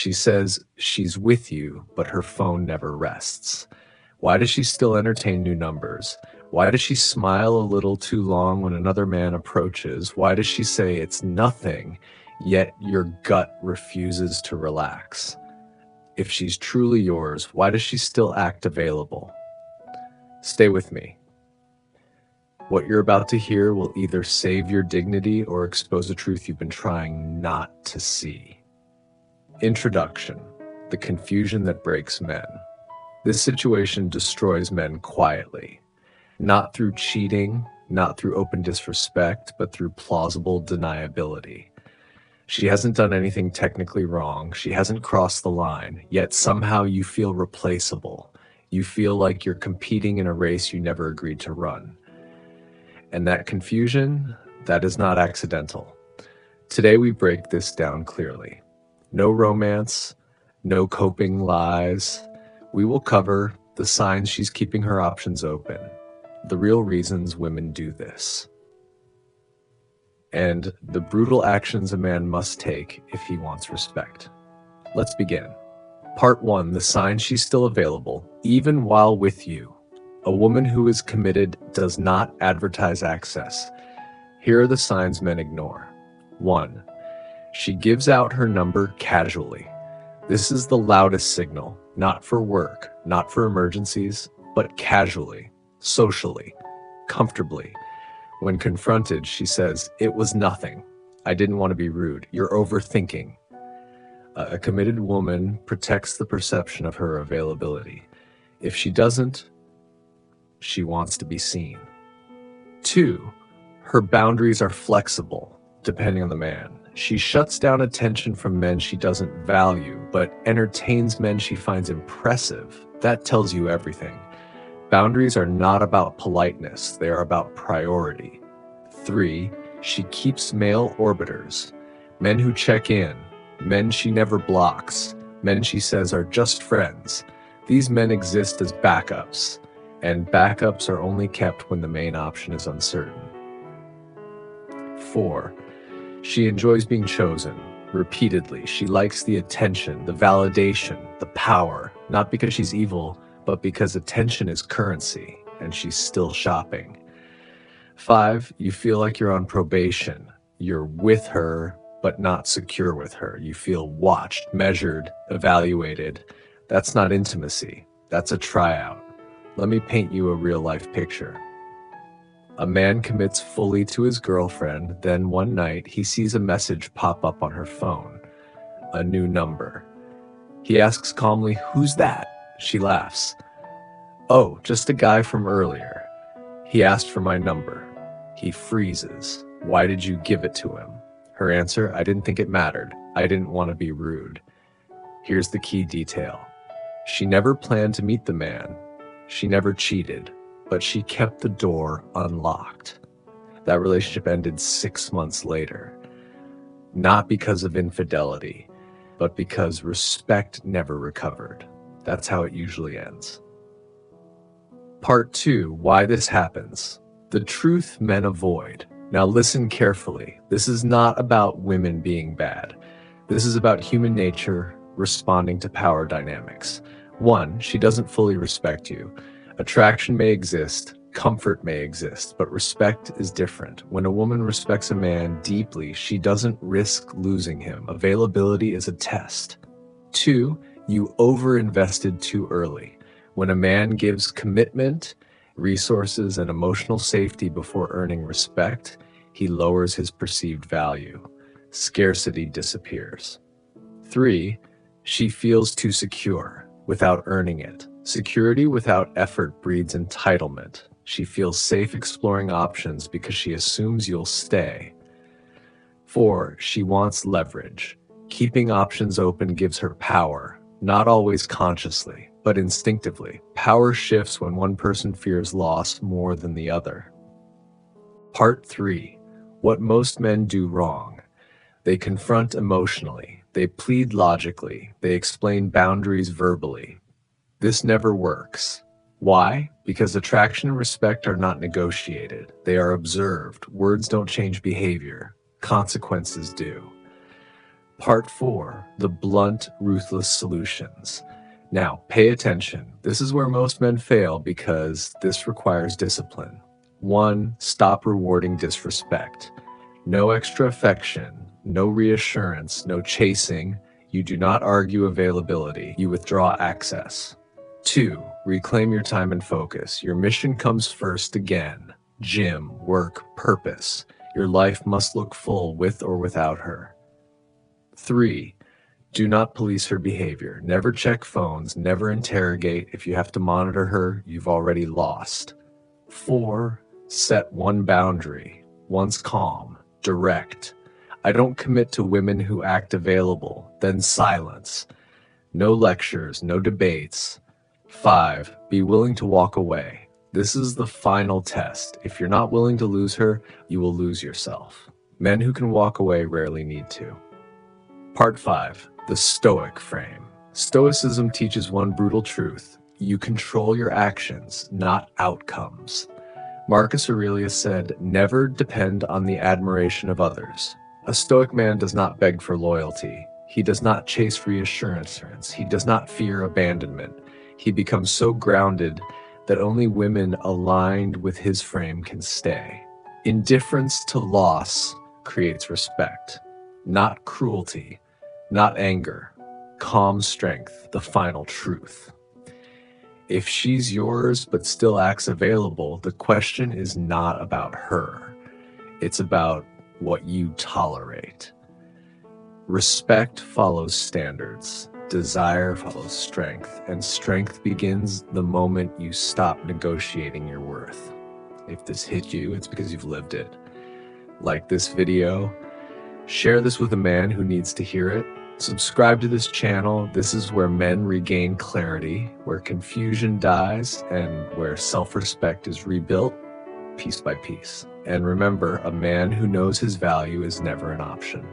She says she's with you, but her phone never rests. Why does she still entertain new numbers? Why does she smile a little too long when another man approaches? Why does she say it's nothing, yet your gut refuses to relax? If she's truly yours, why does she still act available? Stay with me. What you're about to hear will either save your dignity or expose a truth you've been trying not to see. Introduction: the confusion that breaks men. This situation destroys men quietly, not through cheating, not through open disrespect, but through plausible deniability. She hasn't done anything technically wrong. She hasn't crossed the line, yet somehow you feel replaceable. You feel like you're competing in a race you never agreed to run. And that confusion, that is not accidental. Today we break this down clearly. No romance, no coping lies. We will cover the signs she's keeping her options open, the real reasons women do this, and the brutal actions a man must take if he wants respect. Let's begin. Part 1, the signs she's still available, even while with you. A woman who is committed does not advertise access. Here are the signs men ignore. 1. She gives out her number casually. This is the loudest signal, not for work, not for emergencies, but casually, socially, comfortably. When confronted, she says, "It was nothing. I didn't want to be rude. You're overthinking." A committed woman protects the perception of her availability. If she doesn't, she wants to be seen. 2, her boundaries are flexible, depending on the man. She shuts down attention from men she doesn't value, but entertains men she finds impressive. That tells you everything. Boundaries are not about politeness, they are about priority. 3, she keeps male orbiters, men who check in, men she never blocks, men she says are just friends. These men exist as backups, and backups are only kept when the main option is uncertain. 4, she enjoys being chosen repeatedly. She likes the attention, the validation, the power, not because she's evil, but because attention is currency, and she's still shopping. 5, you feel like you're on probation. You're with her, but not secure with her. You feel watched, measured, evaluated. That's not intimacy. That's a tryout. Let me paint you a real-life picture. A man commits fully to his girlfriend, then one night he sees a message pop up on her phone. A new number. He asks calmly, "Who's that?" She laughs. "Oh, just a guy from earlier. He asked for my number." He freezes. "Why did you give it to him?" Her answer, "I didn't think it mattered. I didn't want to be rude." Here's the key detail. She never planned to meet the man. She never cheated, but she kept the door unlocked. That relationship ended 6 months later. Not because of infidelity, but because respect never recovered. That's how it usually ends. Part 2, why this happens. The truth men avoid. Now listen carefully. This is not about women being bad. This is about human nature responding to power dynamics. 1, she doesn't fully respect you. Attraction may exist, comfort may exist, but respect is different. When a woman respects a man deeply, she doesn't risk losing him. Availability is a test. 2, you overinvested too early. When a man gives commitment, resources, and emotional safety before earning respect, he lowers his perceived value. Scarcity disappears. 3, she feels too secure without earning it. Security without effort breeds entitlement. She feels safe exploring options because she assumes you'll stay. 4, she wants leverage. Keeping options open gives her power, not always consciously, but instinctively. Power shifts when one person fears loss more than the other. Part 3, what most men do wrong. They confront emotionally. They plead logically. They explain boundaries verbally. This never works. Why? Because attraction and respect are not negotiated. They are observed. Words don't change behavior. Consequences do. Part 4, the blunt, ruthless solutions. Now, pay attention. This is where most men fail because this requires discipline. 1. Stop rewarding disrespect. No extra affection, no reassurance, no chasing. You do not argue availability, you withdraw access. 2. Reclaim your time and focus. Your mission comes first again. Gym, work, purpose. Your life must look full with or without her. 3. Do not police her behavior. Never check phones, never interrogate. If you have to monitor her, you've already lost. 4. Set one boundary. Once calm, direct. I don't commit to women who act available, then silence. No lectures, no debates. 5. Be willing to walk away. This is the final test. If you're not willing to lose her, you will lose yourself. Men who can walk away rarely need to. Part 5. The Stoic Frame. Stoicism teaches one brutal truth. You control your actions, not outcomes. Marcus Aurelius said, "Never depend on the admiration of others." A Stoic man does not beg for loyalty. He does not chase reassurance. He does not fear abandonment. He becomes so grounded that only women aligned with his frame can stay. Indifference to loss creates respect, not cruelty, not anger. Calm strength, the final truth. If she's yours but still acts available, the question is not about her. It's about what you tolerate. Respect follows standards. Desire follows strength, and strength begins the moment you stop negotiating your worth. If this hit you, it's because you've lived it. Like this video, share this with a man who needs to hear it. Subscribe to this channel. This is where men regain clarity, where confusion dies, and where self-respect is rebuilt piece by piece. And remember, a man who knows his value is never an option.